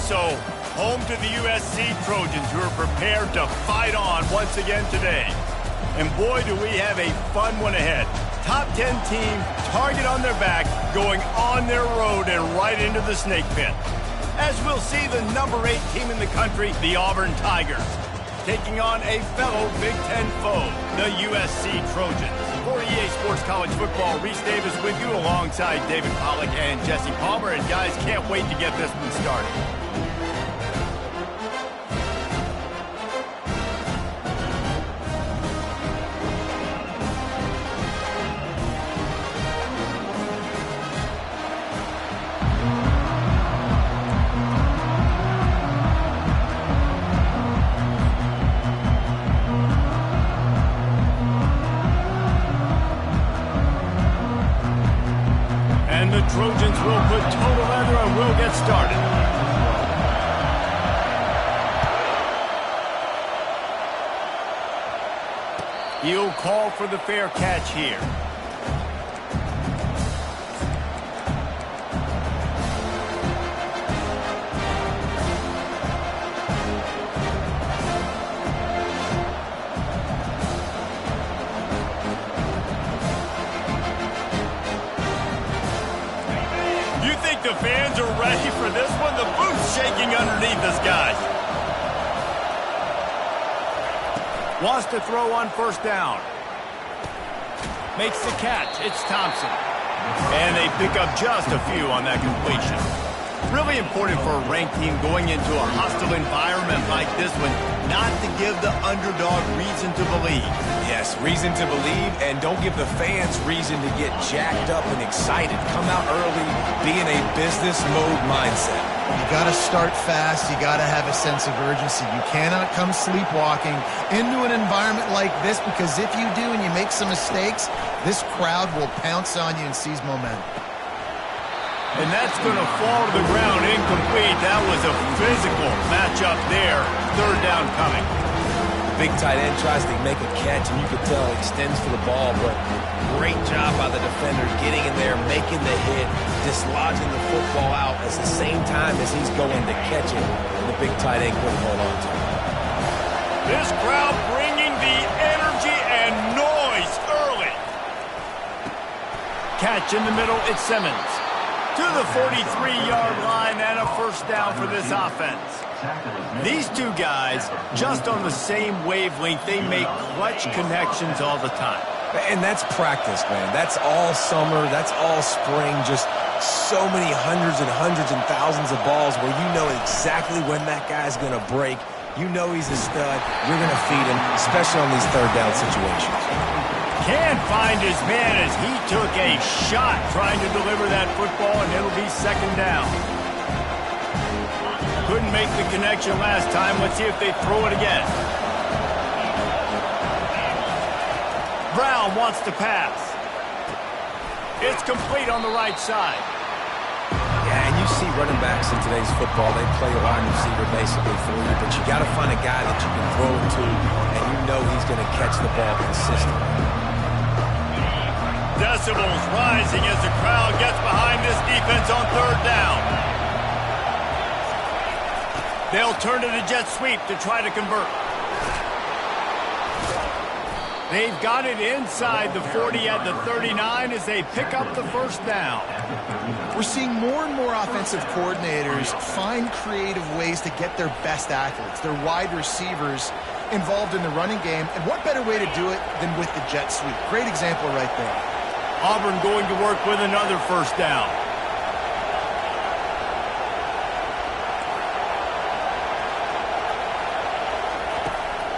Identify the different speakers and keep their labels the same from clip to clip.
Speaker 1: so home to the USC Trojans, who are prepared to fight on once again today. And boy, do we have a fun one ahead. Top 10 team, target on their back, going on their road and right into the snake pit. As we'll see the number 8 team in the country, the Auburn Tigers, taking on a fellow Big Ten foe, the USC Trojans. For EA Sports College Football, Reese Davis with you alongside David Pollack and Jesse Palmer. And guys, can't wait to get this one started. Trojans will put total leather and we'll get started. He'll call for the fair catch here. The fans are ready for this one. The booth's shaking underneath us, guys. Wants to throw on first down. Makes the catch. It's Thompson. And they pick up just a few on that completion. Really important for a ranked team going into a hostile environment like this one, not to give the underdog reason to believe.
Speaker 2: Yes, reason to believe, and don't give the fans reason to get jacked up and excited. Come out early, be in a business mode mindset.
Speaker 3: You got to start fast. You got to have a sense of urgency. You cannot come sleepwalking into an environment like this, because if you do and you make some mistakes, this crowd will pounce on you and seize momentum.
Speaker 1: And that's going to fall to the ground incomplete. That was a physical matchup there. Third down coming.
Speaker 2: Big tight end tries to make a catch, and you can tell he extends for the ball, but great job by the defender getting in there, making the hit, dislodging the football out at the same time as he's going to catch it, and the big tight end couldn't hold on to it.
Speaker 1: This crowd bringing the energy and noise early. Catch in the middle, it's Simmons. To the 43-yard line and a first down for this offense. These two guys, just on the same wavelength, they make clutch connections all the time.
Speaker 2: And that's practice, man. That's all summer. That's all spring. Just so many hundreds and thousands of balls where you know exactly when that guy's going to break. You know he's a stud. You're going to feed him, especially on these third down situations.
Speaker 1: Can't find his man as he took a shot trying to deliver that football, and it'll be second down. Couldn't make the connection last time. Let's see if they throw it again. Brown wants to pass. It's complete on the right side.
Speaker 2: Yeah, and you see running backs in today's football, they play a wide receiver basically for you, but you got to find a guy that you can throw it to, and you know he's going to catch the ball consistently.
Speaker 1: Decibels rising as the crowd gets behind this defense on third down. They'll turn to the jet sweep to try to convert. They've got it inside the 40 at the 39 as they pick up the first down.
Speaker 3: We're seeing more and more offensive coordinators find creative ways to get their best athletes, their wide receivers, involved in the running game. And what better way to do it than with the jet sweep? Great example right there.
Speaker 1: Auburn going to work with another first down.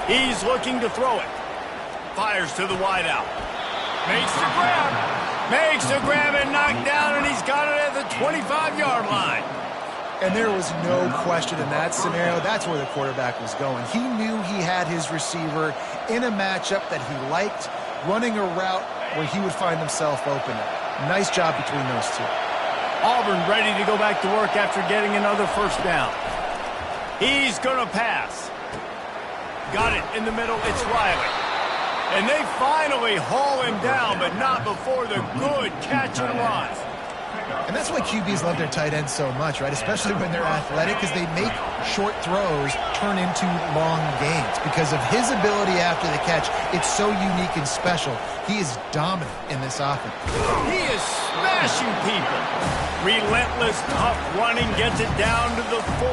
Speaker 1: He's looking to throw it. Fires to the wideout. Makes the grab. Makes the grab and knocked down, and he's got it at the 25-yard line.
Speaker 3: And there was no question in that scenario. That's where the quarterback was going. He knew he had his receiver in a matchup that he liked, running a route where he would find himself open. Nice job between those two.
Speaker 1: Auburn ready to go back to work after getting another first down. He's going to pass. Got it in the middle. It's Riley. And they finally haul him down, but not before the good catch and run.
Speaker 3: And that's why QBs love their tight ends so much, right? Especially when they're athletic, because they make short throws turn into long gains. Because of his ability after the catch, it's so unique and special. He is dominant in this offense.
Speaker 1: He is smashing people. Relentless, tough running gets it down to the 4.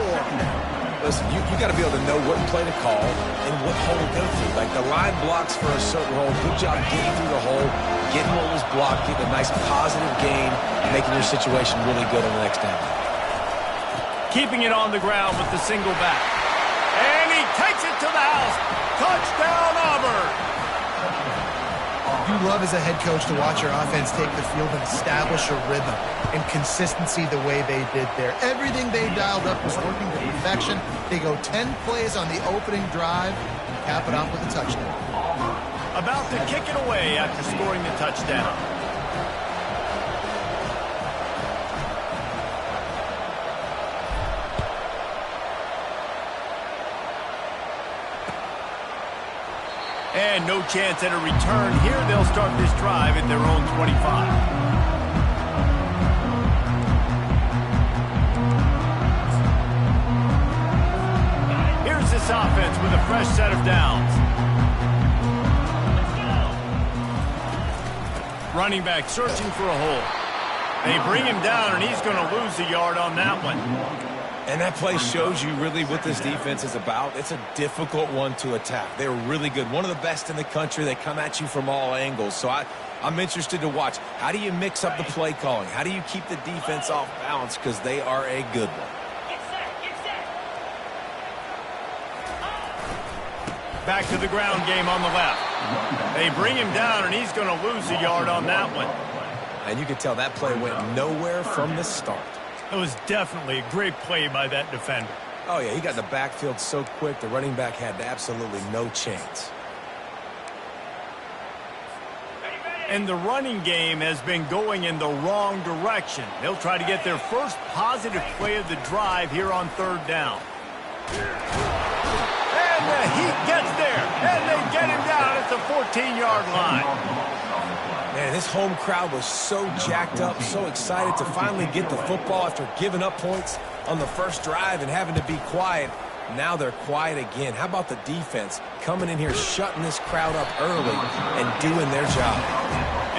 Speaker 2: Listen, you got to be able to know what play to call and what hole to go through. Like the line blocks for a certain hole. Good job getting through the hole, getting what was blocked, getting a nice positive gain, making your situation really good on the next down.
Speaker 1: Keeping it on the ground with the single back. And he takes it to the house. Touchdown, Auburn.
Speaker 3: You love as a head coach to watch your offense take the field and establish a rhythm and consistency the way they did there. Everything they dialed up was working to perfection. They go 10 plays on the opening drive and cap it off with a touchdown.
Speaker 1: About to kick it away after scoring the touchdown. And no chance at a return here. They'll start this drive at their own 25. Here's this offense with a fresh set of downs. Running back searching for a hole. They bring him down, and he's going to lose a yard on that one.
Speaker 2: And that play shows you really what this defense is about. It's a difficult one to attack. They're really good. One of the best in the country. They come at you from all angles. So I'm interested to watch. How do you mix up the play calling? How do you keep the defense off balance? Because they are a good one.
Speaker 1: Back to the ground game on the left. They bring him down, and he's going to lose a yard on that one.
Speaker 2: And you can tell that play went nowhere from the start.
Speaker 1: It was definitely a great play by that defender.
Speaker 2: Oh, yeah, he got in the backfield so quick, the running back had absolutely no chance.
Speaker 1: And the running game has been going in the wrong direction. They'll try to get their first positive play of the drive here on 3rd down. And the heat gets there, and they get him down at the 14-yard line.
Speaker 2: Man, this home crowd was so jacked up, so excited to finally get the football after giving up points on the first drive and having to be quiet. Now they're quiet again. How about the defense coming in here, shutting this crowd up early and doing their job?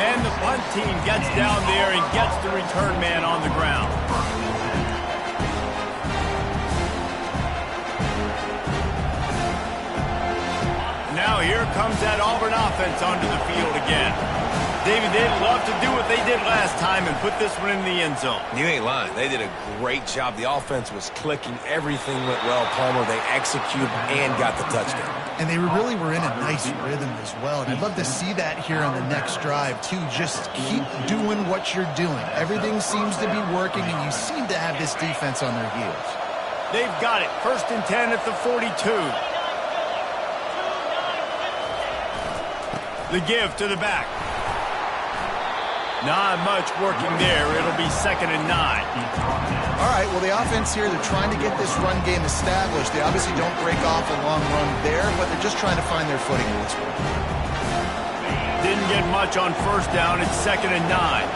Speaker 1: And the punt team gets down there and gets the return man on the ground. Now here comes that Auburn offense onto the field again. David, they'd love to do what they did last time and put this one in the end zone.
Speaker 2: You ain't lying. They did a great job. The offense was clicking. Everything went well, Palmer. They executed and got the touchdown.
Speaker 3: And they really were in a nice rhythm as well. And I'd love to see that here on the next drive, too. Just keep doing what you're doing. Everything seems to be working, and you seem to have this defense on their heels.
Speaker 1: They've got it. 1st and 10 at the 42. The give to the back. Not much working there. It'll be 2nd and 9.
Speaker 3: All right, well, the offense here, they're trying to get this run game established. They obviously don't break off a long run there, but they're just trying to find their footing in this one.
Speaker 1: Didn't get much on 1st down. It's 2nd and 9.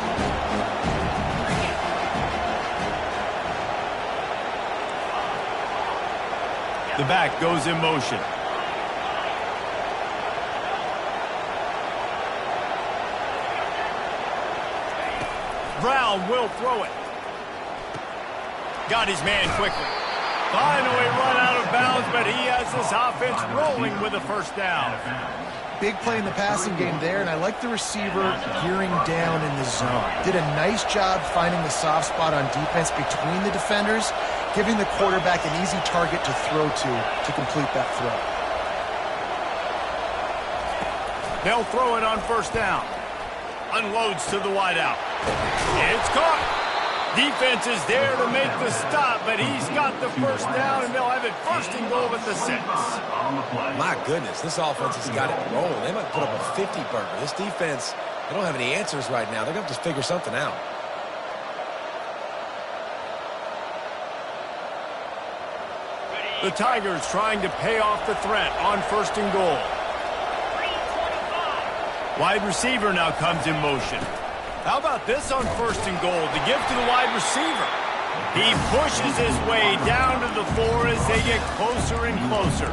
Speaker 1: The back goes in motion. Brown will throw it. Got his man quickly. Finally run out of bounds, but he has this offense rolling with a 1st down.
Speaker 3: Big play in the passing game there, and I like the receiver gearing down in the zone. Did a nice job finding the soft spot on defense between the defenders, giving the quarterback an easy target to throw to complete that throw.
Speaker 1: They'll throw it on 1st down. Unloads to the wideout. It's caught. Defense is there to make the stop, but he's got the 1st down, and they'll have it 1st and goal at the 6.
Speaker 2: My goodness, this offense has got it rolling. They might put up a 50-burger. This defense, they don't have any answers right now. They're going to have to figure something out.
Speaker 1: The Tigers trying to pay off the threat on 1st and goal. Wide receiver now comes in motion. How about this on 1st and goal to give to the wide receiver? He pushes his way down to the 4 as they get closer and closer.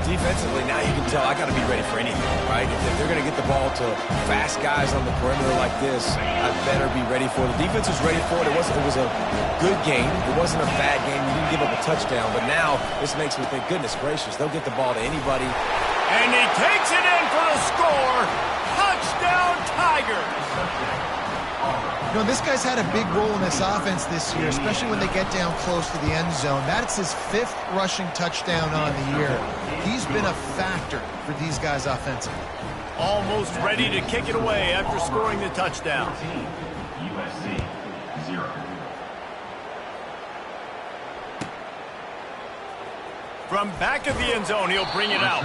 Speaker 2: Defensively, now you can tell I got to be ready for anything, right? If they're going to get the ball to fast guys on the perimeter like this, I better be ready for it. The defense was ready for it. It was a good game. It wasn't a bad game. You didn't give up a touchdown. But now this makes me think, goodness gracious, they'll get the ball to anybody.
Speaker 1: And he takes it in for the score. Touchdown, Tigers.
Speaker 3: You know, this guy's had a big role in this offense this year, especially when they get down close to the end zone. That's his 5th rushing touchdown on the year. He's been a factor for these guys offensively.
Speaker 1: Almost ready to kick it away after scoring the touchdown.
Speaker 4: USC 0.
Speaker 1: From back of the end zone, he'll bring it out.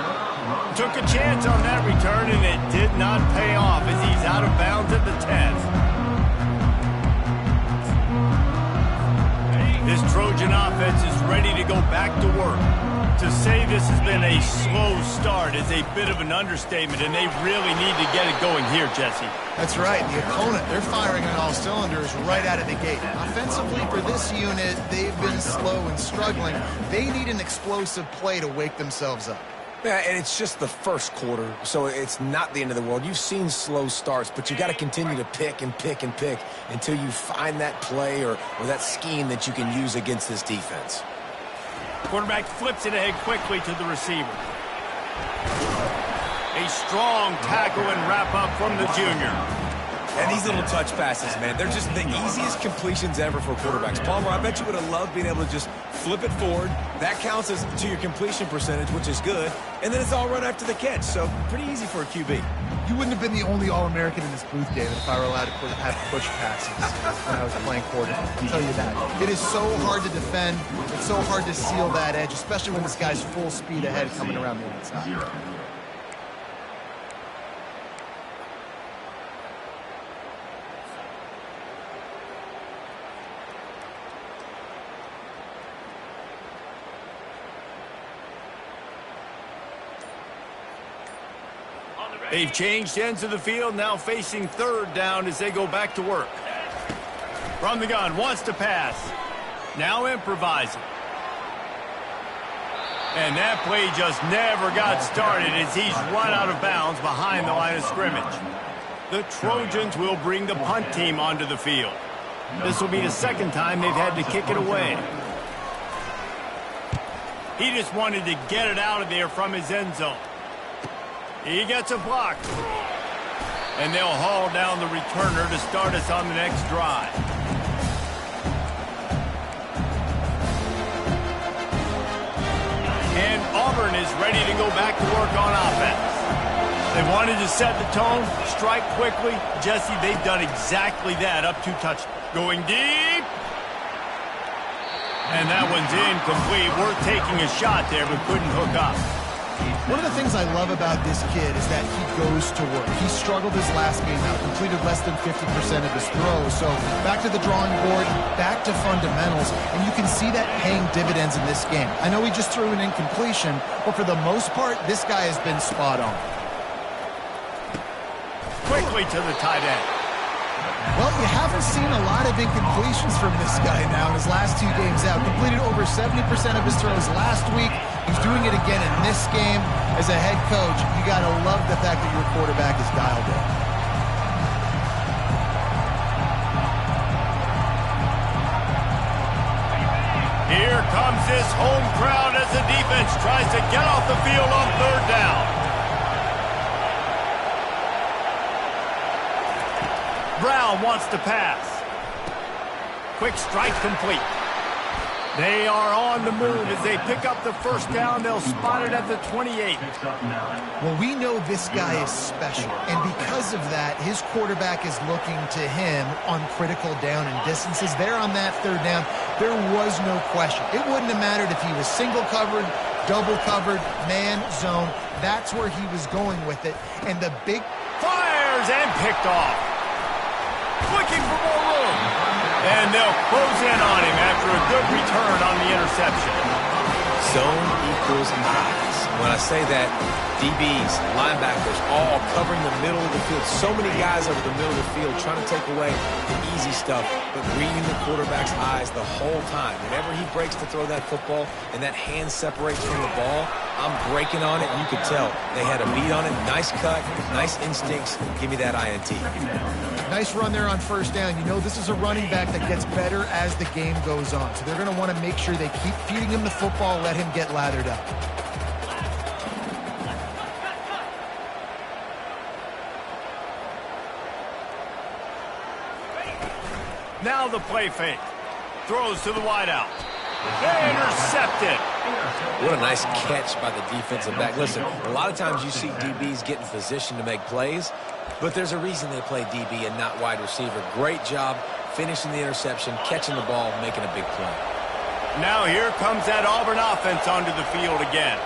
Speaker 1: Took a chance on that return, and it did not pay off as he's out of bounds at the 10. This Trojan offense is ready to go back to work. To say this has been a slow start is a bit of an understatement, and they really need to get it going here, Jesse.
Speaker 3: That's right. The opponent, they're firing on all cylinders right out of the gate. Offensively, for this unit, they've been slow and struggling. They need an explosive play to wake themselves up.
Speaker 2: Yeah, and it's just the first quarter, so it's not the end of the world. You've seen slow starts, but you got to continue to pick and pick and pick until you find that play or that scheme that you can use against this defense.
Speaker 1: Quarterback flips it ahead quickly to the receiver. A strong tackle and wrap up from the junior.
Speaker 2: And these little touch passes, man, they're just the easiest completions ever for quarterbacks. Palmer, I bet you would have loved being able to just flip it forward. That counts as to your completion percentage, which is good. And then it's all run after the catch, so pretty easy for a QB.
Speaker 3: You wouldn't have been the only All-American in this booth, David, if I were allowed to have push passes when I was playing quarterback. I'll tell you that. It is so hard to defend. It's so hard to seal that edge, especially when this guy's full speed ahead coming around the inside.
Speaker 4: 0.
Speaker 1: They've changed ends of the field, now facing 3rd down as they go back to work. From the gun, wants to pass. Now improvising. And that play just never got started as he's run out of bounds behind the line of scrimmage. The Trojans will bring the punt team onto the field. This will be the 2nd time they've had to kick it away. He just wanted to get it out of there from his end zone. He gets a block. And they'll haul down the returner to start us on the next drive. And Auburn is ready to go back to work on offense. They wanted to set the tone, strike quickly. Jesse, they've done exactly that up to touchdown. Going deep. And that one's incomplete. Worth taking a shot there, but couldn't hook up.
Speaker 3: One of the things I love about this kid is that he goes to work. He struggled his last game out, completed less than 50% of his throws. So back to the drawing board, back to fundamentals, and you can see that paying dividends in this game. I know he just threw an incompletion, but for the most part, this guy has been spot on.
Speaker 1: Quickly to the tight end.
Speaker 3: Well, you haven't seen a lot of incompletions from this guy now in his last 2 games out. Completed over 70% of his throws last week. He's doing it again in this game. As a head coach, you got to love the fact that your quarterback is dialed in.
Speaker 1: Here comes this home crowd as the defense tries to get off the field on 3rd down. Brown wants to pass. Quick strike complete. They are on the move as they pick up the 1st down. They'll spot it at the 28.
Speaker 3: Well, we know this guy is special, and because of that, his quarterback is looking to him on critical down and distances. There on that 3rd down, there was no question. It wouldn't have mattered if he was single covered, double covered, man, zone. That's where he was going with it, and the big
Speaker 1: Fires and picked off. Looking for more room. And they'll close in on him after a good return on the interception.
Speaker 2: Zone equals practice. When I say that, DBs, linebackers, all covering the middle of the field. So many guys over the middle of the field trying to take away the easy stuff, but reading the quarterback's eyes the whole time. Whenever he breaks to throw that football and that hand separates from the ball, I'm breaking on it, and you could tell they had a beat on it. Nice cut, nice instincts. Give me that INT.
Speaker 3: Nice run there on first down. You know this is a running back that gets better as the game goes on, so they're going to want to make sure they keep feeding him the football, let him get lathered up.
Speaker 1: Now the play fake. Throws to the wideout. Intercepted.
Speaker 2: What a nice catch by the defensive back. Listen, a lot of times you see DBs get in position to make plays, but there's a reason they play DB and not wide receiver. Great job finishing the interception, catching the ball, making a big play.
Speaker 1: Now here comes that Auburn offense onto the field again.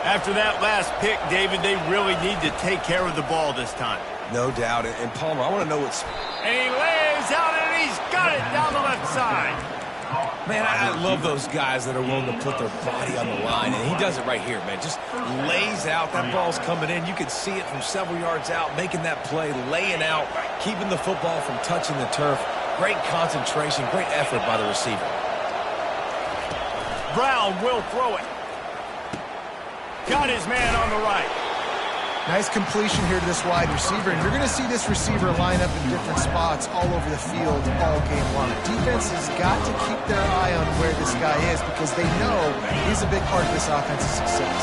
Speaker 1: After that last pick, David, they really need to take care of the ball this time.
Speaker 2: No doubt. And Palmer, I want to know what's...
Speaker 1: And he lays out, and he's got it down the left side.
Speaker 2: Man, I love those guys that are willing to put their body on the line, and he does it right here, man. Just lays out. That ball's coming in. You can see it from several yards out, making that play, laying out, keeping the football from touching the turf. Great concentration, great effort by the receiver.
Speaker 1: Brown will throw it. Got his man on the right.
Speaker 3: Nice completion here to this wide receiver, and you're going to see this receiver line up in different spots all over the field all game long. Defense has got to keep their eye on where this guy is because they know he's a big part of this offense's success.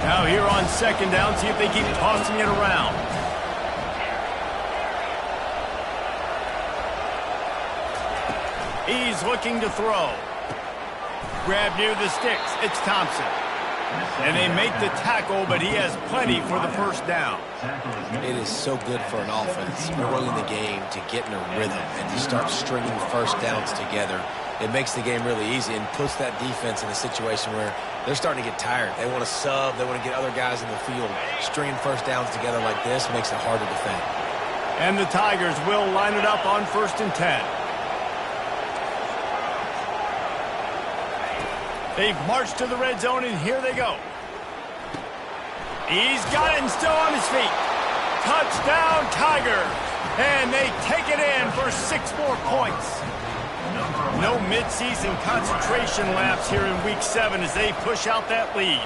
Speaker 1: Now here on second down, see if they keep tossing it around. He's looking to throw. Grab near the sticks. It's Thompson. And they make the tackle, but he has plenty for the first down.
Speaker 2: It is so good for an offense early in the game to get in a rhythm and to start stringing first downs together. It makes the game really easy and puts that defense in a situation where they're starting to get tired. They want to sub. They want to get other guys in the field. Stringing first downs together like this makes it hard to defend.
Speaker 1: And the Tigers will line it up on 1st and 10. They've marched to the red zone, and here they go. He's got it and still on his feet. Touchdown, Tigers. And they take it in for 6 more points. No midseason concentration lapse here in Week 7 as they push out that lead.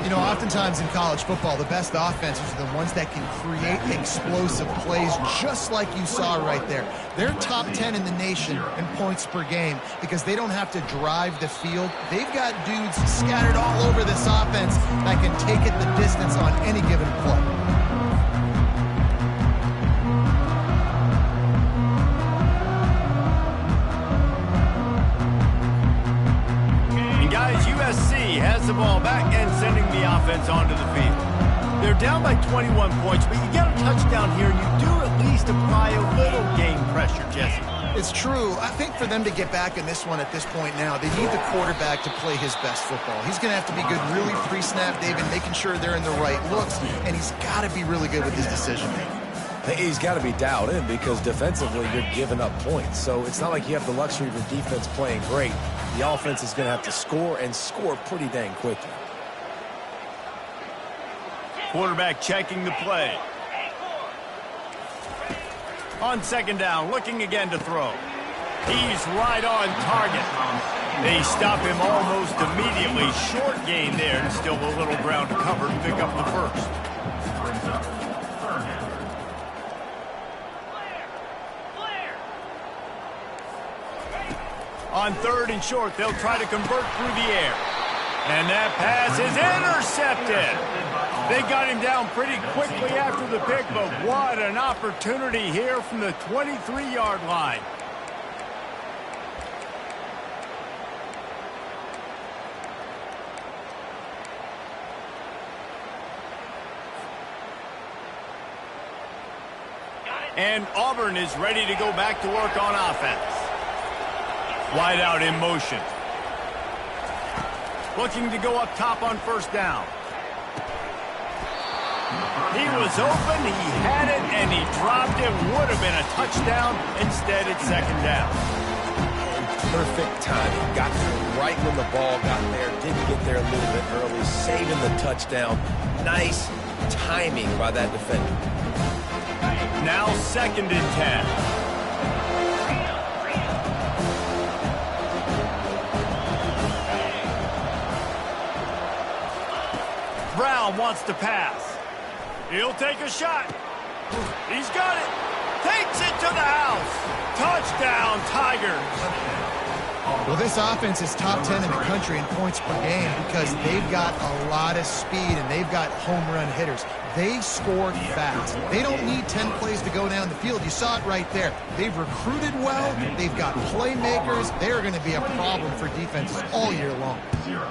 Speaker 3: You know, oftentimes in college football, the best offenses are the ones that can create explosive plays just like you saw right there. They're top 10 in the nation in points per game because they don't have to drive the field. They've got dudes scattered all over this offense that can take it the distance on any given play.
Speaker 1: USC has the ball back and sending the offense onto the field. They're down by 21 points, but you get a touchdown here, and you do at least apply a little game pressure, Jesse.
Speaker 3: It's true. I think for them to get back in this one at this point now, they need the quarterback to play his best football. He's going to have to be good really pre-snap, David, making sure they're in the right looks, and he's got to be really good with his decision-making.
Speaker 2: He's got to be dialed in because defensively you're giving up points. So it's not like you have the luxury of your defense playing great. The offense is going to have to score and score pretty dang quickly.
Speaker 1: Quarterback checking the play. On 2nd down, looking again to throw. He's right on target. They stop him almost immediately. Short gain there, and still a little ground to cover to pick up the first. On 3rd and short, they'll try to convert through the air. And that pass is intercepted. They got him down pretty quickly after the pick, but what an opportunity here from the 23-yard line. And Auburn is ready to go back to work on offense. Wide out in motion. Looking to go up top on 1st down. He was open, he had it, and he dropped it. Would have been a touchdown. Instead, it's 2nd down.
Speaker 2: perfect timing. Got to it right when the ball got there. Didn't get there a little bit early, saving the touchdown. Nice timing by that defender.
Speaker 1: Now 2nd and 10. Brown wants to pass. He'll take a shot. He's got it. Takes it to the house. Touchdown, Tigers.
Speaker 3: Well, this offense is top 10 in the country in points per game because they've got a lot of speed and they've got home run hitters. They score fast. They don't need 10 plays to go down the field. You saw it right there. They've recruited well. They've got playmakers. They're going to be a problem for defenses all year long.
Speaker 4: 0.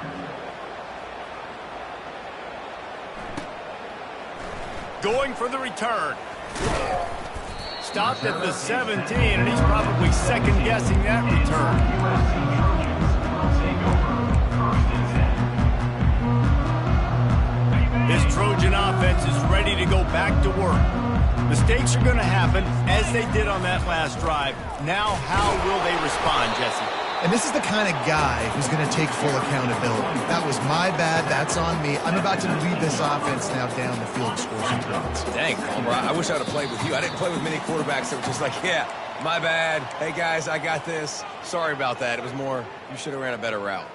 Speaker 1: Going for the return. Stopped at the 17, and he's probably second-guessing that return. This Trojan offense is ready to go back to work. Mistakes are going to happen, as they did on that last drive. Now, how will they respond, Jesse?
Speaker 3: And this is the kind of guy who's going to take full accountability. That was my bad. That's on me. I'm about to lead this offense now down the field to score some points.
Speaker 2: Dang, Palmer, I wish I would have played with you. I didn't play with many quarterbacks that were just like, yeah, my bad. Hey, guys, I got this. Sorry about that. It was more, you should have ran a better route.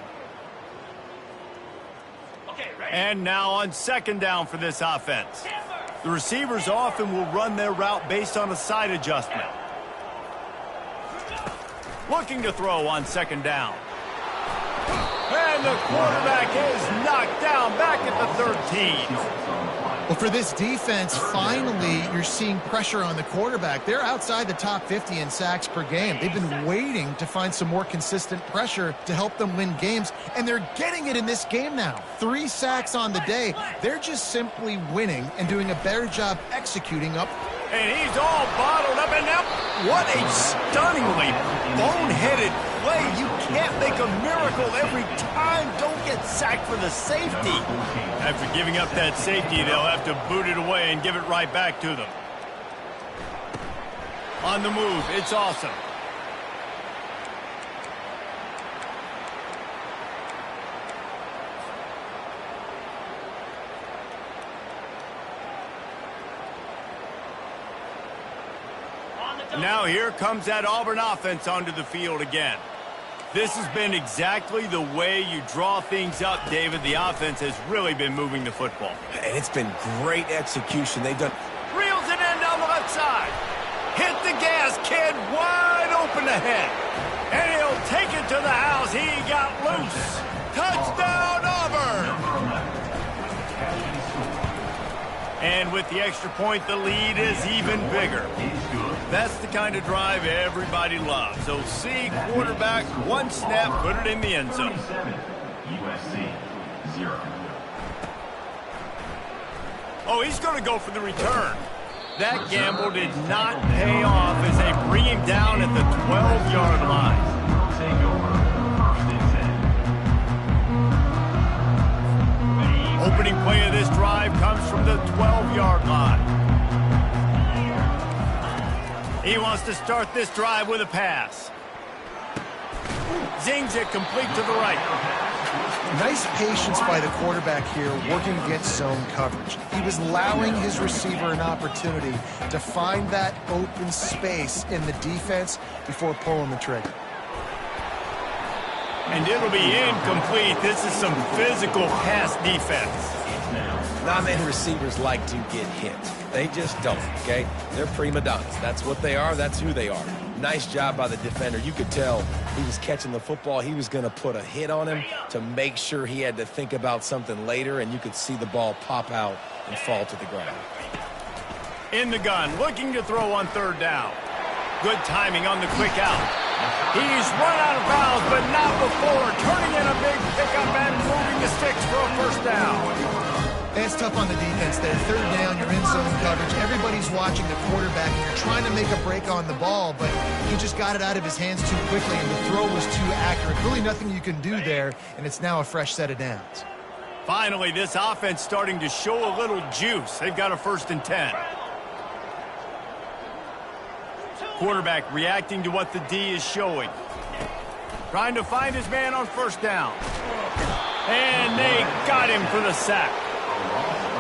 Speaker 1: And now on 2nd down for this offense. The receivers often will run their route based on a side adjustment. Looking to throw on 2nd down. And the quarterback is knocked down back at the 13.
Speaker 3: Well, for this defense, finally, you're seeing pressure on the quarterback. They're outside the top 50 in sacks per game. They've been waiting to find some more consistent pressure to help them win games, and they're getting it in this game now. 3 sacks on the day. They're just simply winning and doing a better job executing up.
Speaker 1: And he's all bottled up, and now what a stunningly boneheaded play. You can't make a miracle every time. Don't get sacked for the safety. After giving up that safety, they'll have to boot it away and give it right back to them. On the move, it's awesome. Now here comes that Auburn offense onto the field again. This has been exactly the way you draw things up, David. The offense has really been moving the football.
Speaker 2: And it's been great execution. They've done...
Speaker 1: Reels it in down the left side. Hit the gas, kid. Wide open ahead. And he'll take it to the house. He got loose. Touchdown, Auburn. And with the extra point, the lead is even bigger. That's the kind of drive everybody loves. So see quarterback, 1 snap, put it in the end zone.
Speaker 4: USC 0.
Speaker 1: Oh, he's going to go for the return. That gamble did not pay off as they bring him down at the 12-yard line. Opening play of this drive comes from the 12-yard line. He wants to start this drive with a pass. Zings it complete to the right.
Speaker 3: Nice patience by the quarterback here working against zone coverage. He was allowing his receiver an opportunity to find that open space in the defense before pulling the trigger.
Speaker 1: And it'll be incomplete. This is some physical pass defense.
Speaker 2: Not many receivers like to get hit. They just don't, okay? They're prima donnas. That's what they are. That's who they are. Nice job by the defender. You could tell he was catching the football. He was going to put a hit on him to make sure he had to think about something later, and you could see the ball pop out and fall to the ground.
Speaker 1: In the gun, looking to throw on 3rd down. Good timing on the quick out. He's run out of bounds, but not before. Turning in a big pickup and moving the sticks for a 1st down.
Speaker 3: It's tough on the defense there. 3rd down, you're in zone coverage. Everybody's watching the quarterback, and you're trying to make a break on the ball, but he just got it out of his hands too quickly, and the throw was too accurate. Really nothing you can do there, and it's now a fresh set of downs.
Speaker 1: Finally, this offense starting to show a little juice. They've got a 1st and 10. Quarterback reacting to what the D is showing. Trying to find his man on first down. And they got him for the sack.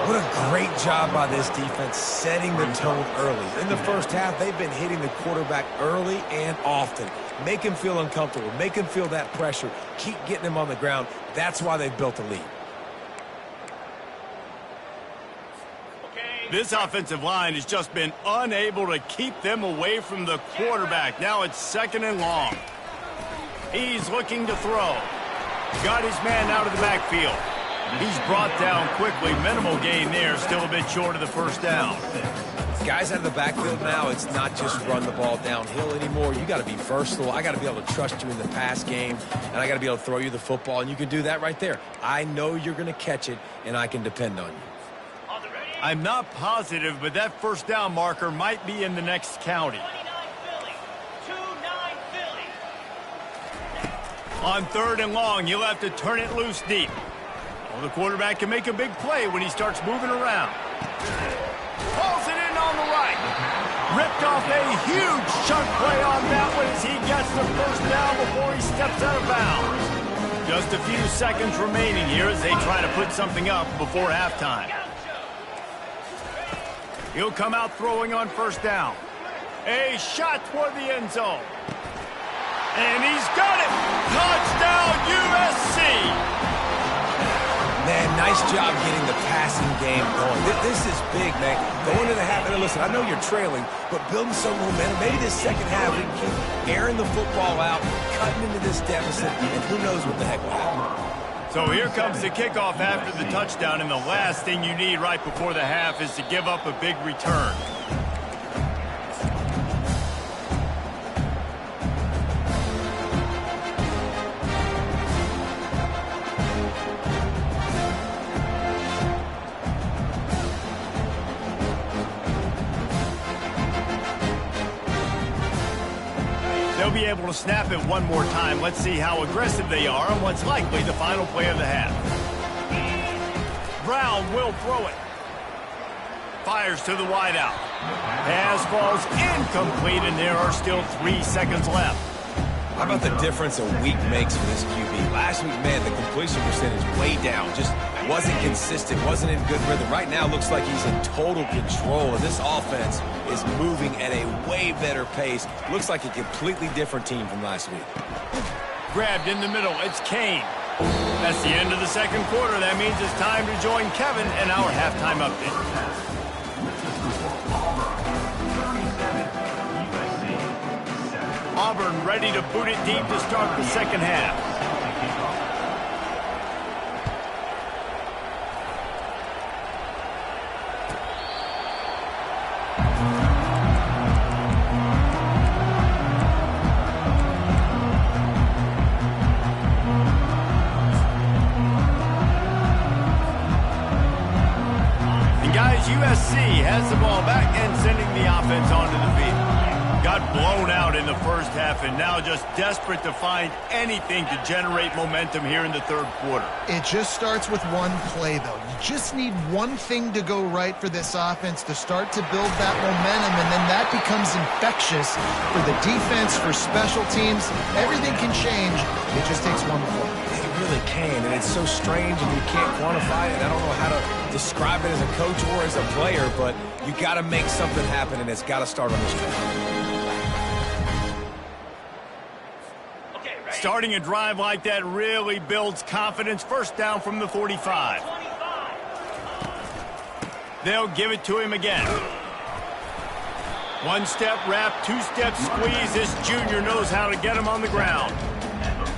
Speaker 2: What a great job by this defense setting the tone early. In the first half, they've been hitting the quarterback early and often. Make him feel uncomfortable. Make him feel that pressure. Keep getting him on the ground. That's why they've built a lead.
Speaker 1: This offensive line has just been unable to keep them away from the quarterback. Now it's 2nd and long. He's looking to throw. Got his man out of the backfield. He's brought down quickly. Minimal gain there. Still a bit short of the first down.
Speaker 2: Guys out of the backfield now, it's not just run the ball downhill anymore. You got to be versatile. I got to be able to trust you in the pass game, and I got to be able to throw you the football, and you can do that right there. I know you're going to catch it, and I can depend on you.
Speaker 1: I'm not positive, but that first down marker might be in the next county. On 3rd and long, you'll have to turn it loose deep. Well, the quarterback can make a big play when he starts moving around. Pulls it in on the right. Ripped off a huge chunk play on that one as he gets the first down before he steps out of bounds. Just a few seconds remaining here as they try to put something up before halftime. He'll come out throwing on first down. A shot toward the end zone. And he's got it! Touchdown, USC!
Speaker 2: Man, nice job getting the passing game going. This is big, man. Going into the half, and listen, I know you're trailing, but building some momentum. Maybe this second half, we can keep airing the football out, cutting into this deficit, and who knows what the heck will happen.
Speaker 1: So here comes the kickoff after the touchdown, and the last thing you need right before the half is to give up a big return. They'll be able to snap it one more time. Let's see how aggressive they are on what's likely the final play of the half. Brown will throw it. Fires to the wideout. Pass falls incomplete, and there are still 3 seconds left.
Speaker 2: How about the difference a week makes for this QB? Last week, man, the completion percentage way down. Just wasn't consistent, wasn't in good rhythm. Right now, looks like he's in total control, and this offense is moving at a way better pace. Looks like a completely different team from last week.
Speaker 1: Grabbed in the middle. It's Kane. That's the end of the second quarter. That means it's time to join Kevin in our halftime update. Auburn ready to boot it deep to start the second half. And guys, USC has the ball back and sending the offense onto the field. Got blown out in the first half and now just desperate to find anything to generate momentum here in the third quarter.
Speaker 3: It just starts with one play, though. You just need one thing to go right for this offense to start to build that momentum, and then that becomes infectious for the defense, for special teams. Everything can change. It just takes one play.
Speaker 2: It really can, and it's so strange and you can't quantify it. I don't know how to describe it as a coach or as a player, but you got to make something happen, and it's got to start on this drive.
Speaker 1: Starting a drive like that really builds confidence. First down from the 45. They'll give it to him again. One-step wrap, two-step squeeze. This junior knows how to get him on the ground.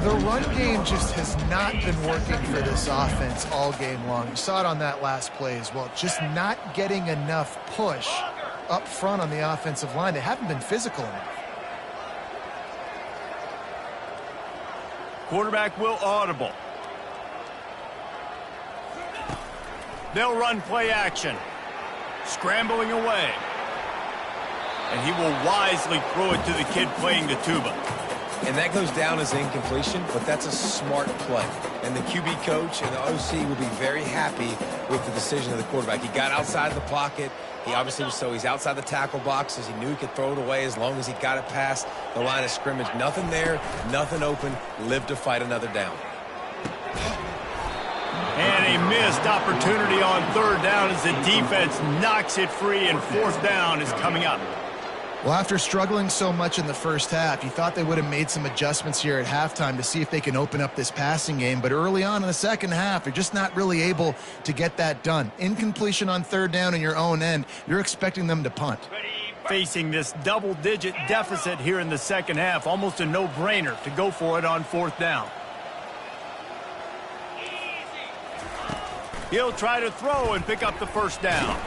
Speaker 3: The run game just has not been working for this offense all game long. You saw it on that last play as well. Just not getting enough push up front on the offensive line. They haven't been physical enough.
Speaker 1: Quarterback will audible. They'll run play action. Scrambling away. And he will wisely throw it to the kid playing the tuba.
Speaker 2: And that goes down as incompletion, but that's a smart play. And the QB coach and the OC will be very happy with the decision of the quarterback. He got outside the pocket. He obviously was he's outside the tackle boxes. He knew he could throw it away as long as he got it past the line of scrimmage. Nothing there, nothing open. Live to fight another down.
Speaker 1: And a missed opportunity on third down as the defense knocks it free, and fourth down is coming up.
Speaker 3: Well, after struggling so much in the first half, you thought they would have made some adjustments here at halftime to see if they can open up this passing game. But early on in the second half, they're just not really able to get that done. Incompletion on third down in your own end, you're expecting them to punt.
Speaker 1: Facing this double-digit deficit here in the second half, almost a no-brainer to go for it on fourth down. He'll try to throw and pick up the first down.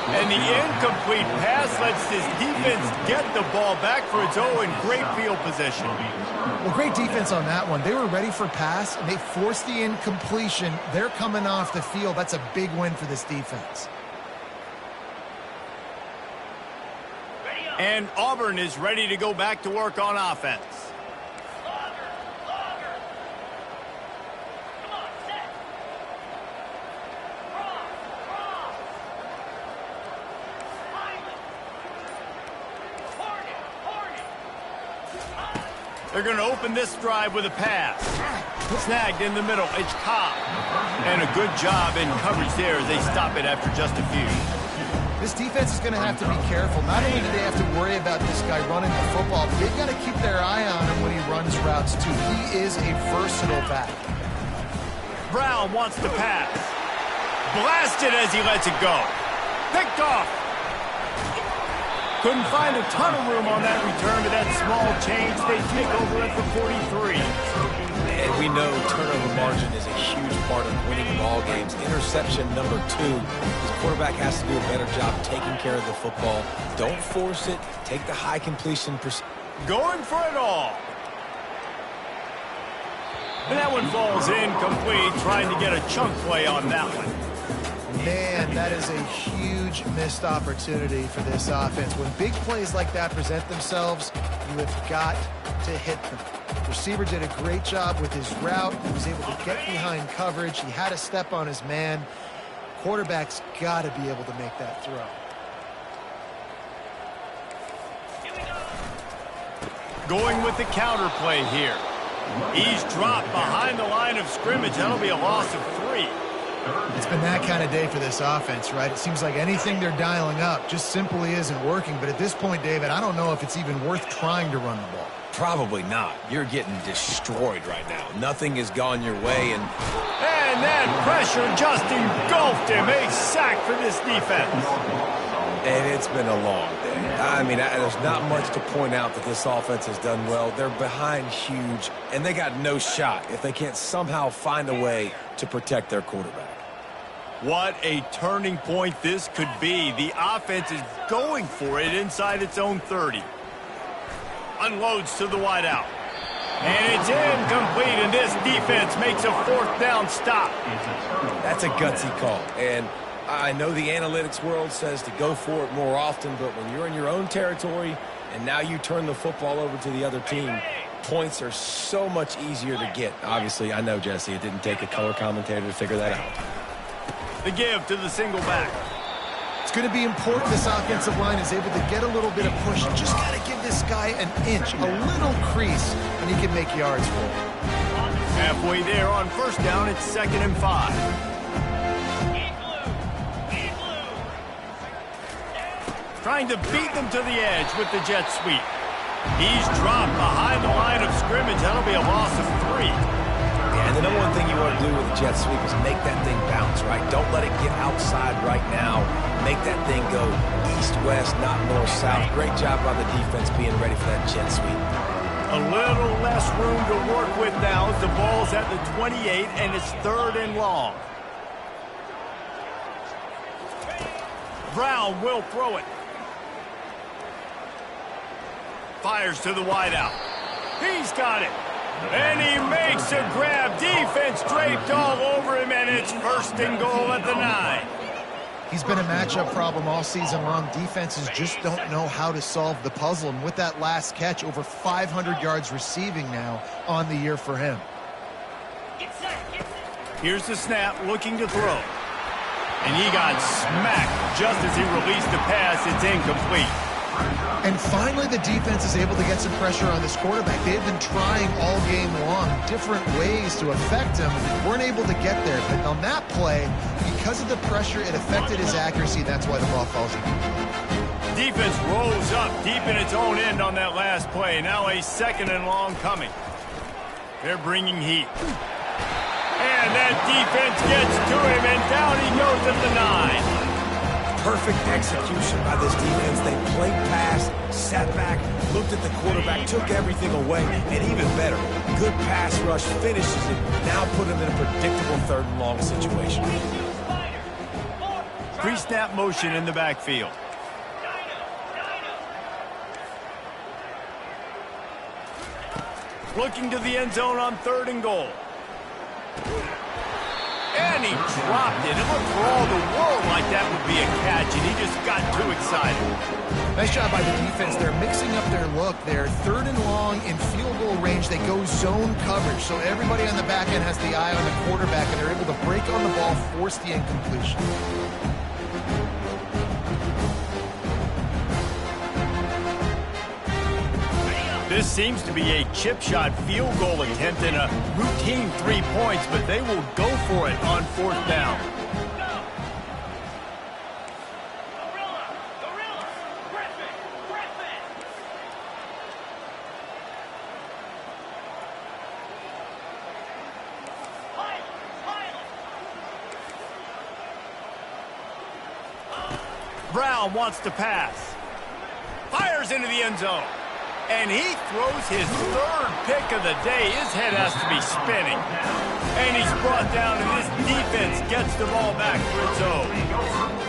Speaker 1: And the incomplete pass lets this defense get the ball back for its own great field position.
Speaker 3: Well, great defense on that one. They were ready for pass, and they forced the incompletion. They're coming off the field. That's a big win for this defense.
Speaker 1: And Auburn is ready to go back to work on offense. They're going to open this drive with a pass. Snagged in the middle. It's Cobb. And a good job in coverage there as they stop it after just a few.
Speaker 3: This defense is going to have to be careful. Not only do they have to worry about this guy running the football, but they've got to keep their eye on him when he runs routes, too. He is a versatile back.
Speaker 1: Brown wants to pass. Blasted as he lets it go. Picked off. Couldn't find a ton of room on that return to that small change. They take over at the 43.
Speaker 2: And we know turnover margin is a huge part of winning ball games. Interception number 2. This quarterback has to do a better job taking care of the football. Don't force it. Take the high completion percent.
Speaker 1: Going for it all. And that one falls incomplete, trying to get a chunk play on that one.
Speaker 3: Man, that is a huge missed opportunity for this offense. When big plays like that present themselves, you have got to hit them. The receiver did a great job with his route. He was able to get behind coverage. He had a step on his man. Quarterback's got to be able to make that throw.
Speaker 1: Going with the counter play here. He's dropped behind the line of scrimmage. That'll be a loss of 3.
Speaker 3: It's been that kind of day for this offense, right? It seems like anything they're dialing up just simply isn't working. But at this point, David, I don't know if it's even worth trying to run the ball.
Speaker 2: Probably not. You're getting destroyed right now. Nothing has gone your way, and
Speaker 1: that pressure just engulfed him. A sack for this defense.
Speaker 2: And it's been a long day. I mean, there's not much to point out that this offense has done well. They're behind huge, and they got no shot if they can't somehow find a way to protect their quarterback.
Speaker 1: What a turning point this could be. The offense is going for it inside its own 30. Unloads to the wideout. And it's incomplete, and this defense makes a fourth down stop.
Speaker 2: That's a gutsy call. And I know the analytics world says to go for it more often, but when you're in your own territory and now you turn the football over to the other team, points are so much easier to get. Obviously, I know, Jesse, it didn't take a color commentator to figure that out.
Speaker 1: The give to the single back.
Speaker 3: It's going to be important this offensive line is able to get a little bit of push. Just got to give this guy an inch, a little crease, and he can make yards for it.
Speaker 1: Halfway there on first down, it's 2nd and 5. Trying to beat them to the edge with the jet sweep. He's dropped behind the line of scrimmage. That'll be a loss of 3.
Speaker 2: And the number one thing you want to do with the jet sweep is make that thing bounce, right? Don't let it get outside right now. Make that thing go east-west, not north-south. Great job by the defense being ready for that jet sweep.
Speaker 1: A little less room to work with now as the ball's at the 28, and it's 3rd and long. Brown will throw it. Fires to the wideout. He's got it. And he makes a grab. Defense draped all over him, and it's 1st and goal at the 9.
Speaker 3: He's been a matchup problem all season long. Defenses just don't know how to solve the puzzle. And with that last catch, over 500 yards receiving now on the year for him.
Speaker 1: Here's the snap, looking to throw. And he got smacked just as he released the pass. It's incomplete.
Speaker 3: And finally, the defense is able to get some pressure on this quarterback. They have been trying all game long different ways to affect him. Weren't able to get there. But on that play, because of the pressure, it affected his accuracy. That's why the ball falls in.
Speaker 1: Defense rolls up deep in its own end on that last play. Now a 2nd and long coming. They're bringing heat. And that defense gets to him, and down he goes at the 9.
Speaker 2: Perfect execution by this defense. They played pass, sat back, looked at the quarterback, took everything away, and even better, good pass rush, finishes it, now put him in a predictable 3rd and long situation.
Speaker 1: Pre-snap motion in the backfield. Looking to the end zone on 3rd and goal. And he dropped it. It looked for all the world like that would be a catch, and he just got too excited.
Speaker 3: Nice job by the defense. They're mixing up their look. They're 3rd and long in field goal range. They go zone coverage, so everybody on the back end has the eye on the quarterback, and they're able to break on the ball, force the incompletion.
Speaker 1: This seems to be a chip shot field goal attempt and a routine 3 points, but they will go for it on 4th down. Brown wants to pass. Fires into the end zone. And he throws his 3rd pick of the day. His head has to be spinning. And he's brought down, and this defense gets the ball back for its own.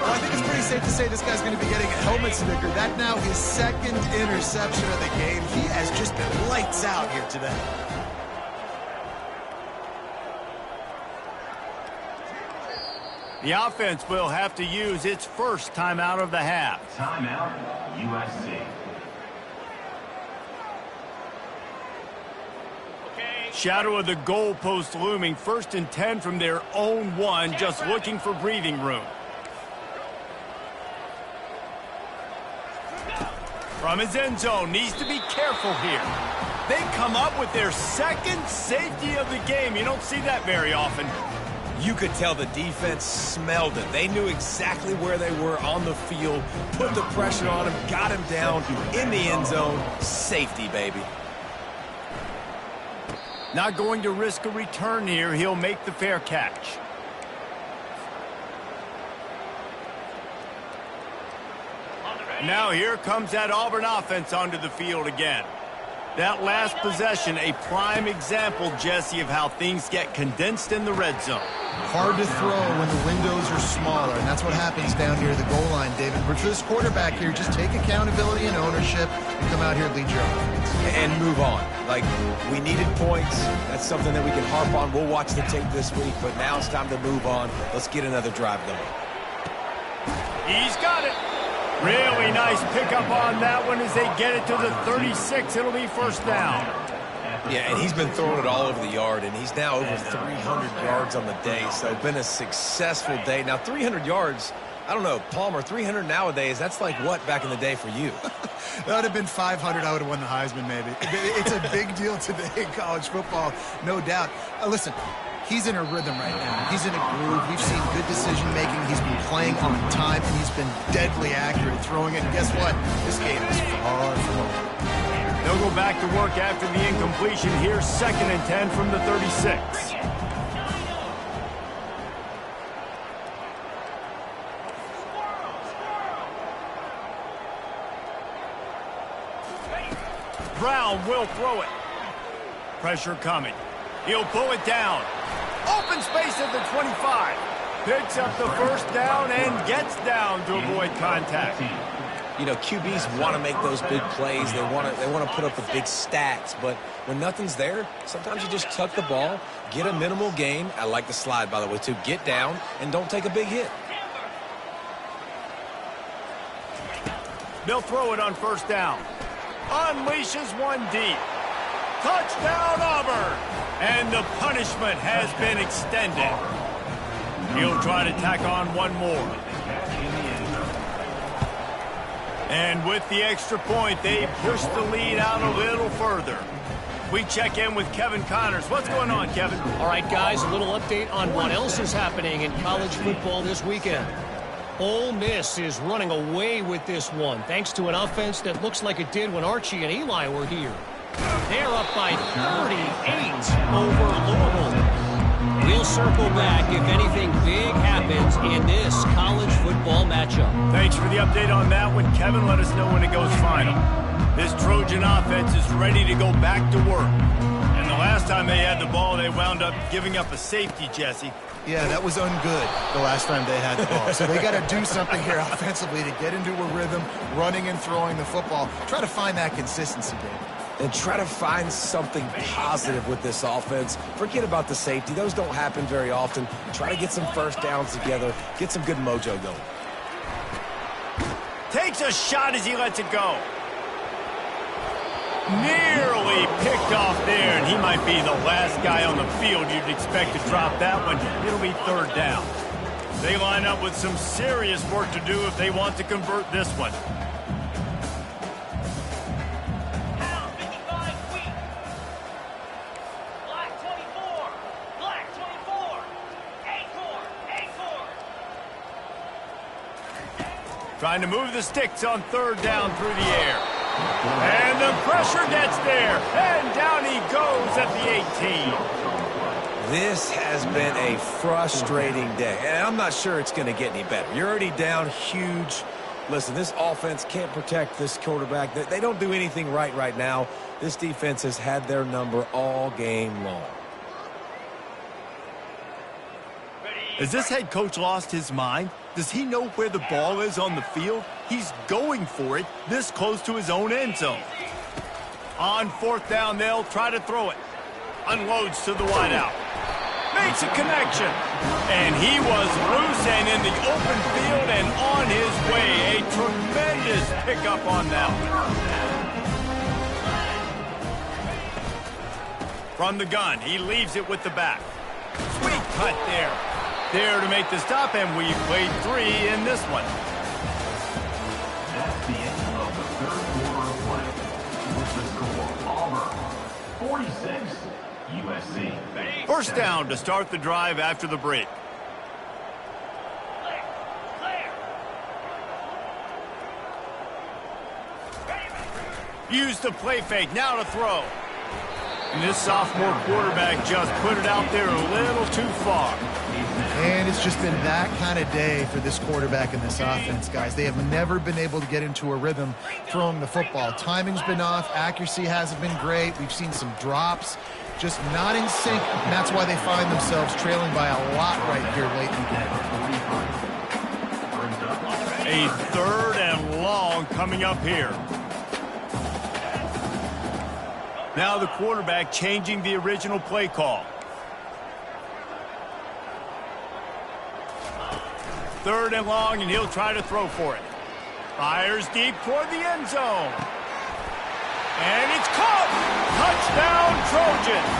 Speaker 3: Well, I think it's pretty safe to say this guy's going to be getting a helmet sticker. That now his 2nd interception of the game. He has just been lights out here today.
Speaker 1: The offense will have to use its first timeout of the half.
Speaker 4: Timeout, USC.
Speaker 1: Shadow of the goalpost looming. 1st and 10 from their own 1, just looking for breathing room. From his end zone, needs to be careful here. They come up with their 2nd safety of the game. You don't see that very often.
Speaker 2: You could tell the defense smelled it. They knew exactly where they were on the field, put the pressure on him, got him down in the end zone. Safety, baby.
Speaker 1: Not going to risk a return here. He'll make the fair catch. Now here comes that Auburn offense onto the field again. That last possession, a prime example, Jesse, of how things get condensed in the red zone.
Speaker 3: Hard to throw when the windows are smaller, and that's what happens down here at the goal line, David. But for this quarterback here, just take accountability and ownership and come out here and lead your offense.
Speaker 2: And move on. Like, we needed points. That's something that we can harp on. We'll watch the tape this week, but now it's time to move on. Let's get another drive going.
Speaker 1: He's got it. Really nice pickup on that one as they get it to the 36. It'll be 1st down.
Speaker 2: Yeah, and he's been throwing it all over the yard, and he's now over 300 yards on the day, so been a successful day. Now, 300 yards, I don't know, Palmer, 300 nowadays, that's like what back in the day for you?
Speaker 3: That would have been 500. I would have won the Heisman, maybe. It's a big deal today in college football, no doubt. Listen, he's in a rhythm right now. He's in a groove. We've seen good decision-making. He's been playing on time, and he's been deadly accurate throwing it. And guess what? This game is far from over.
Speaker 1: They'll go back to work after the incompletion. Here's 2nd and 10 from the 36. Brown will throw it. Pressure coming. He'll pull it down. Open space at the 25. Picks up the 1st down and gets down to avoid contact.
Speaker 2: You know, QBs want to make those big plays. They want to put up the big stats. But when nothing's there, sometimes you just tuck the ball, get a minimal gain. I like the slide, by the way, too. Get down and don't take a big hit.
Speaker 1: They'll throw it on 1st down. Unleashes one deep. Touchdown, Auburn. And the punishment has been extended. He'll try to tack on one more. And with the extra point, they push the lead out a little further. We check in with Kevin Connors. What's going on, Kevin?
Speaker 5: All right, guys, a little update on what else is happening in college football this weekend. Ole Miss is running away with this one, thanks to an offense that looks like it did when Archie and Eli were here. They're up by 38 over Louisville. We'll circle back if anything big happens in this college football matchup.
Speaker 1: Thanks for the update on that one, Kevin. Let us know when it goes final. This Trojan offense is ready to go back to work. And the last time they had the ball, they wound up giving up a safety, Jesse.
Speaker 3: Yeah, that was ungood the last time they had the ball. So they got to do something here offensively to get into a rhythm, running and throwing the football. Try to find that consistency, Dave.
Speaker 2: And try to find something positive with this offense. Forget about the safety. Those don't happen very often. Try to get some first downs together. Get some good mojo going.
Speaker 1: Takes a shot as he lets it go. Nearly picked off there, and he might be the last guy on the field you'd expect to drop that one. It'll be third down. They line up with some serious work to do if they want to convert this one. Trying to move the sticks on third down through the air. And the pressure gets there. And down he goes at the 18.
Speaker 2: This has been a frustrating day. And I'm not sure it's going to get any better. You're already down huge. Listen, this offense can't protect this quarterback. They don't do anything right now. This defense has had their number all game long.
Speaker 1: Has this head coach lost his mind? Does he know where the ball is on the field? He's going for it this close to his own end zone. On fourth down, they'll try to throw it. Unloads to the wideout. Makes a connection. And he was loose and in the open field and on his way. A tremendous pickup on that one. From the gun, he leaves it with the back. Sweet cut there. There to make the stop, and we've played 3 in this one.
Speaker 4: That's the end of the third quarter of play. With the score, Auburn 46, USC.
Speaker 1: First down to start the drive after the break. Use the play fake, now to throw. And this sophomore quarterback just put it out there a little too far.
Speaker 3: And it's just been that kind of day for this quarterback and this offense, guys. They have never been able to get into a rhythm throwing the football. Timing's been off. Accuracy hasn't been great. We've seen some drops. Just not in sync, and that's why they find themselves trailing by a lot right here late in the game.
Speaker 1: A third and long coming up here. Now the quarterback changing the original play call. Third and long, and he'll try to throw for it. Fires deep toward the end zone. And it's caught! Touchdown, Trojans!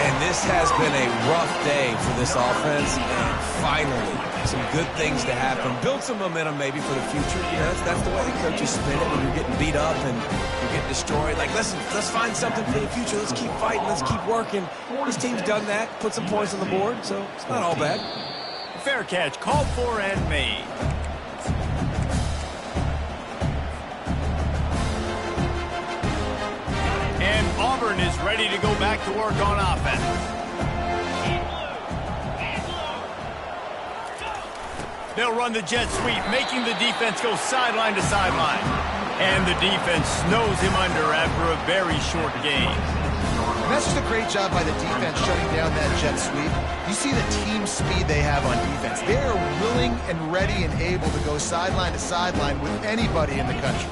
Speaker 2: And this has been a rough day for this offense, and finally, some good things to happen. Build some momentum maybe for the future. You know, that's the way the coaches spin it when you're getting beat up and you're getting destroyed. Like, listen, let's find something for the future. Let's keep fighting. Let's keep working. This team's done that, put some points on the board, so it's not all bad.
Speaker 1: Fair catch, called for and made. And Auburn is ready to go back to work on offense. They'll run the jet sweep, making the defense go sideline to sideline. And the defense snows him under after a very short game.
Speaker 3: And that's just a great job by the defense shutting down that jet sweep. You see the team speed they have on defense. They are willing and ready and able to go sideline to sideline with anybody in the country.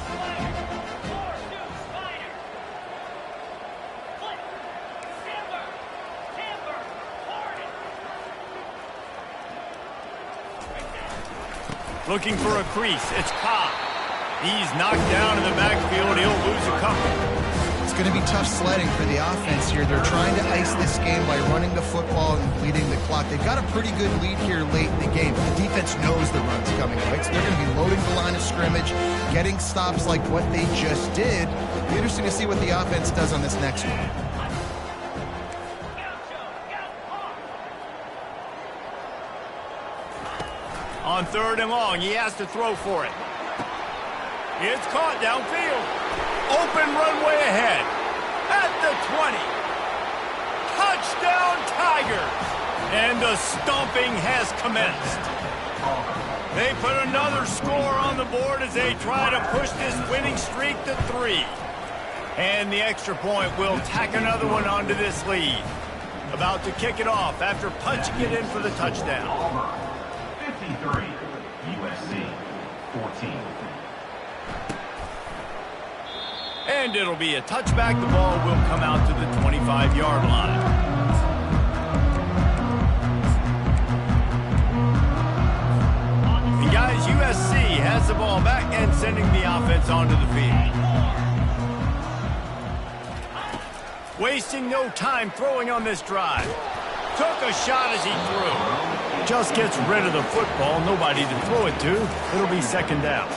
Speaker 1: Looking for a crease. It's Cobb. He's knocked down in the backfield. He'll lose a couple.
Speaker 3: It's going to be tough sledding for the offense here. They're trying to ice this game by running the football and bleeding the clock. They've got a pretty good lead here late in the game. The defense knows the run's coming, right? So they're going to be loading the line of scrimmage, getting stops like what they just did. It'll be interesting to see what the offense does on this next one.
Speaker 1: On 3rd and long, he has to throw for it. It's caught downfield. Open runway ahead. At the 20. Touchdown Tigers. And the stomping has commenced. They put another score on the board as they try to push this winning streak to 3. And the extra point will tack another one onto this lead. About to kick it off after punching it in for the touchdown.
Speaker 4: 53, USC 14.
Speaker 1: And it'll be a touchback. The ball will come out to the 25-yard line. And guys, USC has the ball back and sending the offense onto the field. Wasting no time throwing on this drive. Took a shot as he threw. Just gets rid of the football. Nobody to throw it to. It'll be 2nd down.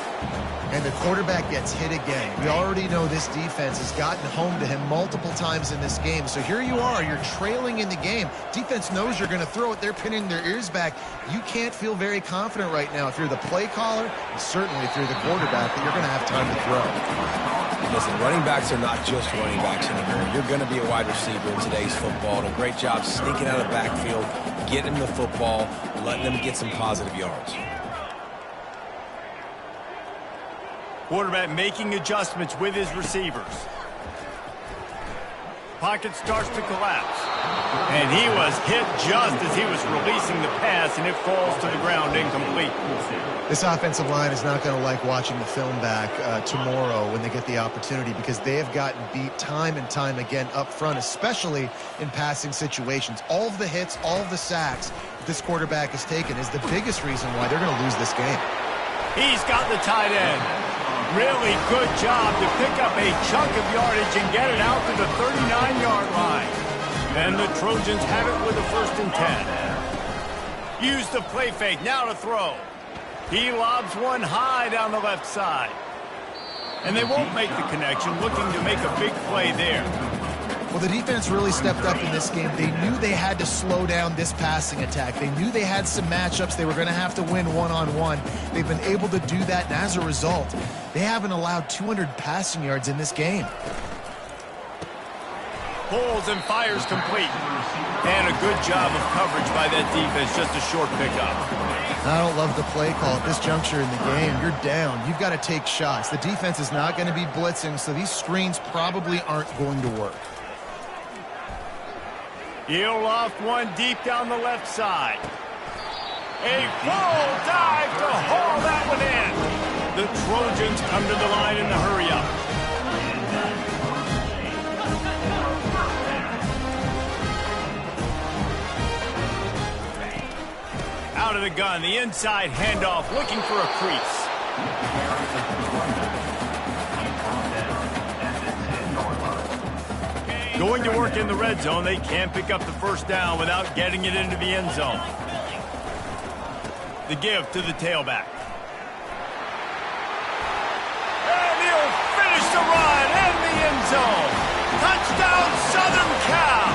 Speaker 3: And the quarterback gets hit again. We already know this defense has gotten home to him multiple times in this game. So here you are. You're trailing in the game. Defense knows you're going to throw it. They're pinning their ears back. You can't feel very confident right now if you're the play caller, and certainly if you're the quarterback, that you're going to have time to throw.
Speaker 2: Listen, running backs are not just running backs anymore. You're going to be a wide receiver in today's football. And a great job sneaking out of the backfield, getting them the football, letting them get some positive yards.
Speaker 1: Quarterback making adjustments with his receivers. Pocket starts to collapse. And he was hit just as he was releasing the pass, and it falls to the ground incomplete.
Speaker 3: This offensive line is not going to like watching the film back tomorrow when they get the opportunity, because they have gotten beat time and time again up front, especially in passing situations. All of the hits, all of the sacks this quarterback has taken is the biggest reason why they're going to lose this game.
Speaker 1: He's got the tight end. Really good job to pick up a chunk of yardage and get it out to the 39-yard line. And the Trojans have it with a 1st and 10. Use the play fake, now to throw. He lobs one high down the left side. And they won't make the connection, looking to make a big play there.
Speaker 3: Well, the defense really stepped up in this game. They knew they had to slow down this passing attack. They knew they had some matchups they were going to have to win one-on-one. They've been able to do that, and as a result, they haven't allowed 200 passing yards in this game.
Speaker 1: Pulls and fires complete. And a good job of coverage by that defense, just a short pickup.
Speaker 3: I don't love the play call at this juncture in the game. You're down. You've got to take shots. The defense is not going to be blitzing, so these screens probably aren't going to work.
Speaker 1: He'll loft one deep down the left side. A full dive to haul that one in. The Trojans come to the line in the hurry-up. Out of the gun, the inside handoff, looking for a crease. Going to work in the red zone. They can't pick up the 1st down without getting it into the end zone. The give to the tailback. And he'll finish the run in the end zone. Touchdown, Southern Cal.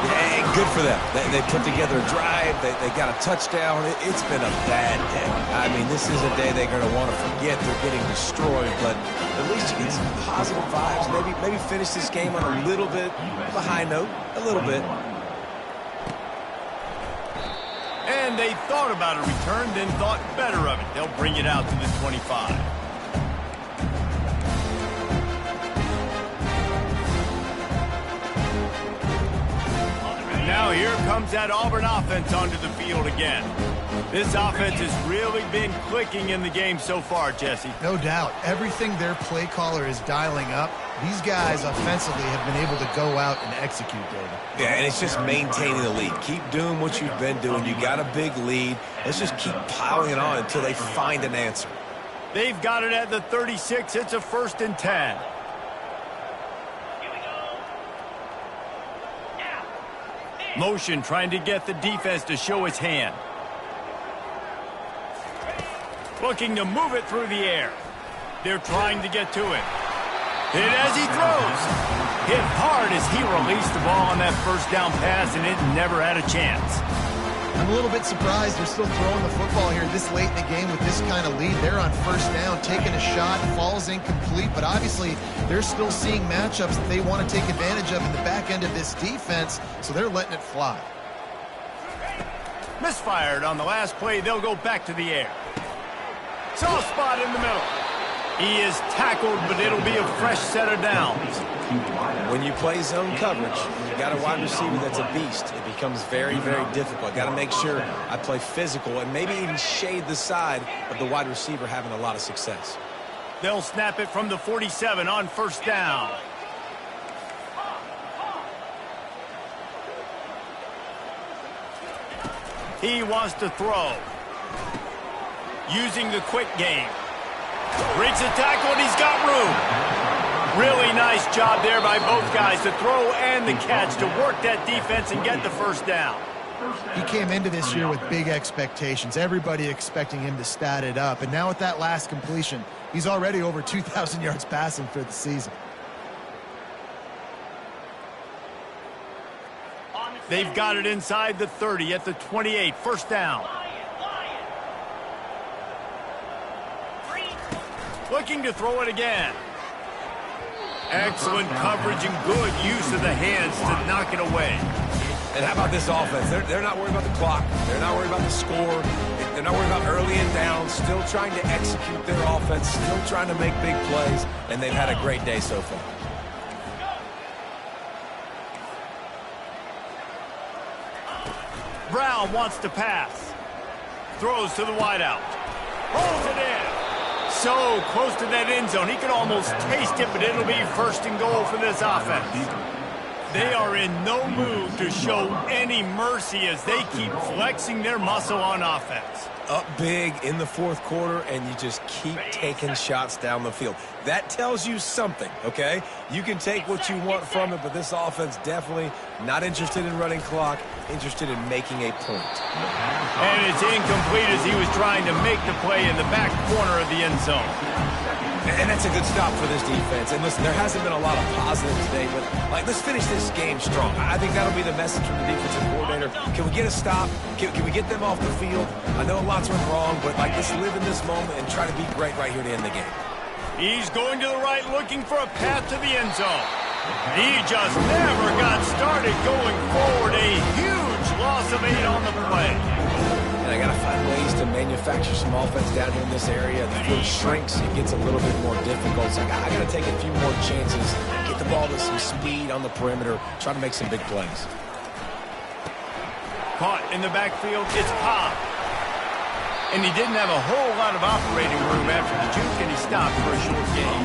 Speaker 2: Hey, good for them. They put together a drive. They got a touchdown. It's been a bad day. I mean, this is a day they're going to want to forget. They're getting destroyed, but at least you get some positive vibes. Maybe finish this game on a little bit of a high note. A little bit.
Speaker 1: And they thought about a return, then thought better of it. They'll bring it out to the 25. Now here comes that Auburn offense onto the field again. This offense has really been clicking in the game so far, Jesse.
Speaker 3: No doubt. Everything their play caller is dialing up, these guys offensively have been able to go out and execute, David.
Speaker 2: Yeah, and it's just maintaining the lead. Keep doing what you've been doing. You got a big lead. Let's just keep piling it on until they find an answer.
Speaker 1: They've got it at the 36. It's a 1st and 10. Motion trying to get the defense to show its hand. Looking to move it through the air. They're trying to get to it. Hit as he throws. Hit hard as he released the ball on that first down pass, and it never had a chance.
Speaker 3: I'm a little bit surprised they're still throwing the football here this late in the game with this kind of lead. They're on first down, taking a shot, falls incomplete, but obviously they're still seeing matchups that they want to take advantage of in the back end of this defense, so they're letting it fly.
Speaker 1: Misfired on the last play. They'll go back to the air. Soft spot in the middle. He is tackled, but it'll be a fresh set of downs.
Speaker 2: When you play zone coverage, you got a wide receiver that's a beast. It becomes very, very difficult. Got to make sure I play physical and maybe even shade the side of the wide receiver having a lot of success.
Speaker 1: They'll snap it from the 47 on first down. He wants to throw. Using the quick game. Breaks the tackle, and he's got room. Really nice job there by both guys, the throw and the catch, to work that defense and get the first down.
Speaker 3: He came into this year with big expectations. Everybody expecting him to stat it up. And now with that last completion, he's already over 2,000 yards passing for the season.
Speaker 1: They've got it inside the 30 at the 28, first down. Looking to throw it again. Excellent coverage and good use of the hands to knock it away.
Speaker 2: And how about this offense? They're not worried about the clock. They're not worried about the score. They're not worried about early and down. Still trying to execute their offense. Still trying to make big plays. And they've had a great day so far.
Speaker 1: Brown wants to pass. Throws to the wideout. Holds it in. So close to that end zone. He could almost taste it, but it'll be first and goal for this offense. They are in no mood to show any mercy as they keep flexing their muscle on offense.
Speaker 2: Up big in the fourth quarter, and you just keep taking shots down the field. That tells you something, okay? You can take what you want from it, but this offense definitely not interested in running clock, interested in making a point.
Speaker 1: And it's incomplete as he was trying to make the play in the back corner of the end zone.
Speaker 2: And that's a good stop for this defense. And listen, there hasn't been a lot of positive today, but let's finish this game strong. I think that'll be the message from the defensive coordinator. Can we get a stop? Can we get them off the field? I know lots went wrong, but let's live in this moment and try to be great right here to end the game.
Speaker 1: He's going to the right, looking for a path to the end zone. He just never got started going forward. A huge loss of 8 on the play.
Speaker 2: And I got to find ways to manufacture some offense down here in this area. The field shrinks, it gets a little bit more difficult. So I got to take a few more chances, get the ball to some speed on the perimeter, try to make some big plays.
Speaker 1: Caught in the backfield, it's Cobb. And he didn't have a whole lot of operating room after the juke, and he stopped for a short gain.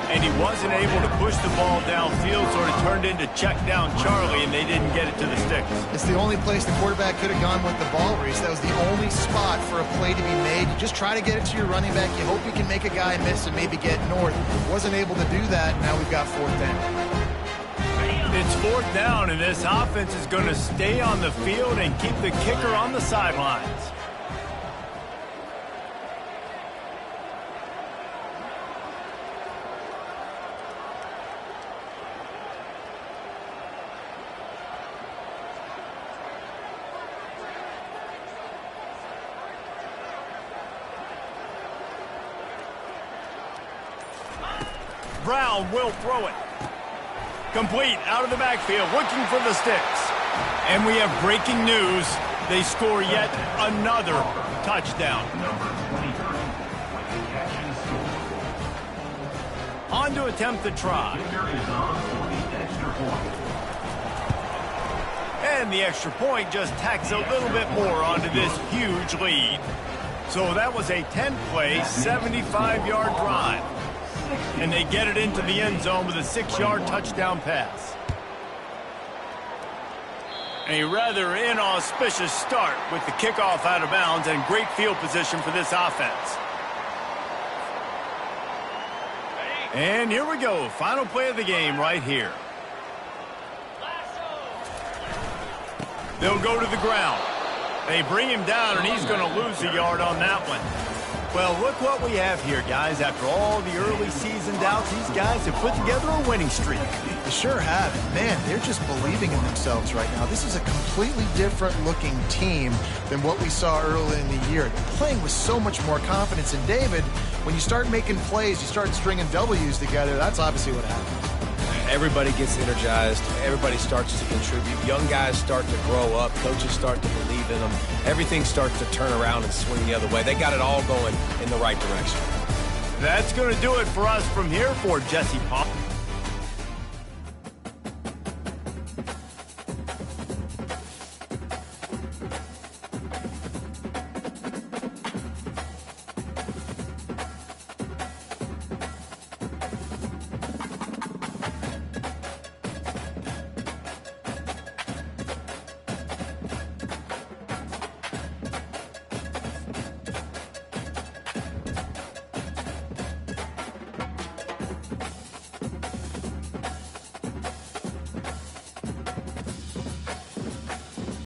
Speaker 1: And he wasn't able to push the ball downfield, so it turned into check down Charlie, and they didn't get it to the sticks.
Speaker 3: It's the only place the quarterback could have gone with the ball, Reese. That was the only spot for a play to be made. You just try to get it to your running back. You hope you can make a guy miss and maybe get north. Wasn't able to do that. Now we've got fourth down.
Speaker 1: It's fourth down, and this offense is going to stay on the field and keep the kicker on the sidelines. Brown will throw it. Complete out of the backfield, looking for the sticks. And we have breaking news. They score yet another touchdown. On to attempt the try. And the extra point just tacks a little bit more onto this huge lead. So that was a 10-play, 75-yard drive. And they get it into the end zone with a 6-yard touchdown pass. A rather inauspicious start with the kickoff out of bounds and great field position for this offense. And here we go. Final play of the game right here. They'll go to the ground. They bring him down, and he's going to lose a yard on that one. Well, look what we have here, guys. After all the early season doubts, these guys have put together a winning streak.
Speaker 3: They sure have. Man, they're just believing in themselves right now. This is a completely different-looking team than what we saw early in the year. They're playing with so much more confidence. And, David, when you start making plays, you start stringing W's together, that's obviously what happened.
Speaker 2: Everybody gets energized. Everybody starts to contribute. Young guys start to grow up. Coaches start to believe in them. Everything starts to turn around and swing the other way. They got it all going in the right direction.
Speaker 1: That's going to do it for us from here for Jesse Paul.